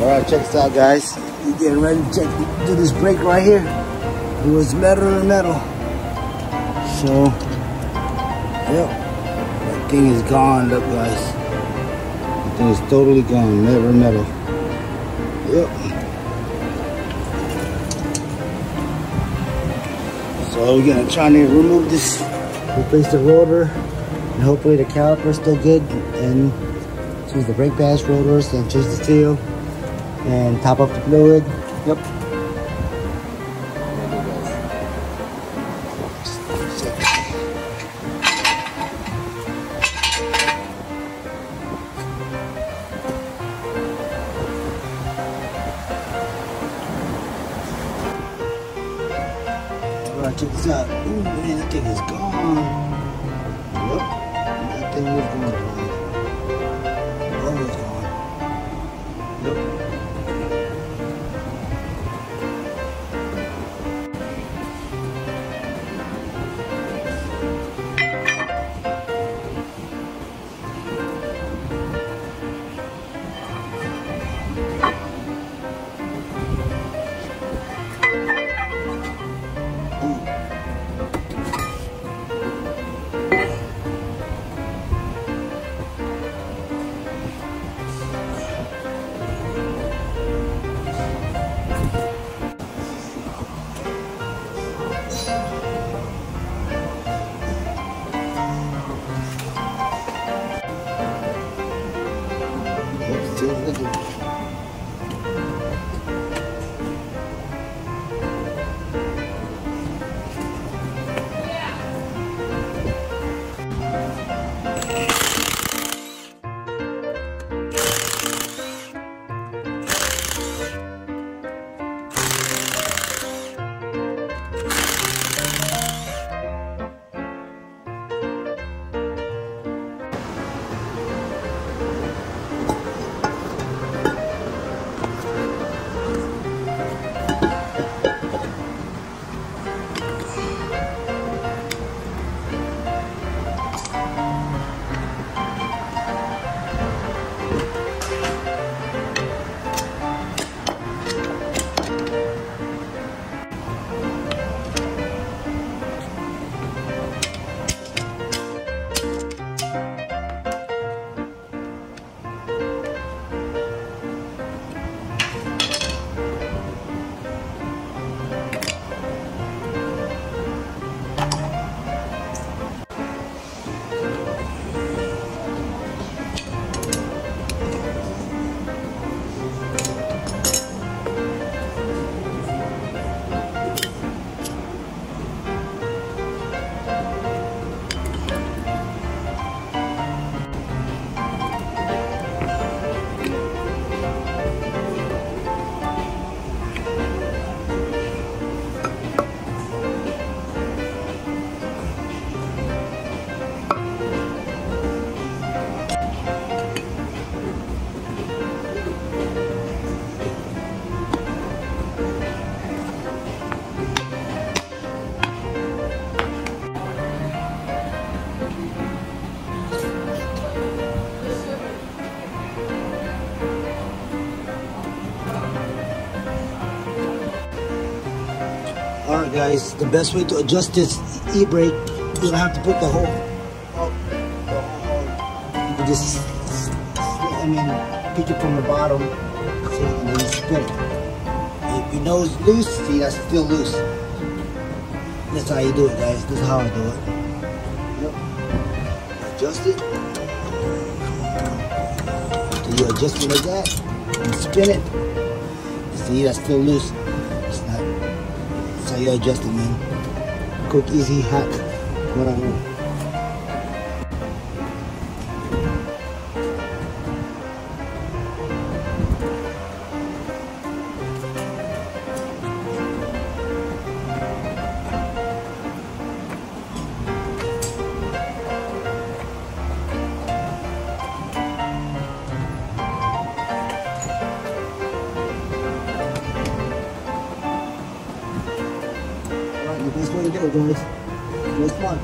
Alright, check this out, guys. We're getting ready to do this brake right here. It was metal to metal. So, yep. That thing is gone. Look, guys. That thing is totally gone. Metal to metal. Yep. So we're gonna try to remove this, replace the rotor, and hopefully the caliper is still good, and change the brake pads, rotors, and change the seal, and top up the fluid. Yep. Alright, check this out. Ooh, man, that thing is gone. Yep. That thing is gone. Almost gone. Yep. Alright guys, the best way to adjust this e-brake, you don't have to put the whole, you can just, pick it from the bottom, see, and then you spin it. If you know it's loose, see, that's still loose. That's how you do it, guys. This is how I do it. Yep. Adjust it. So you adjust it like that, and spin it. See, that's still loose. It's not. That's how you adjust it, man. Quick, easy hack. Whatever. The best way to do it, guys. Just one.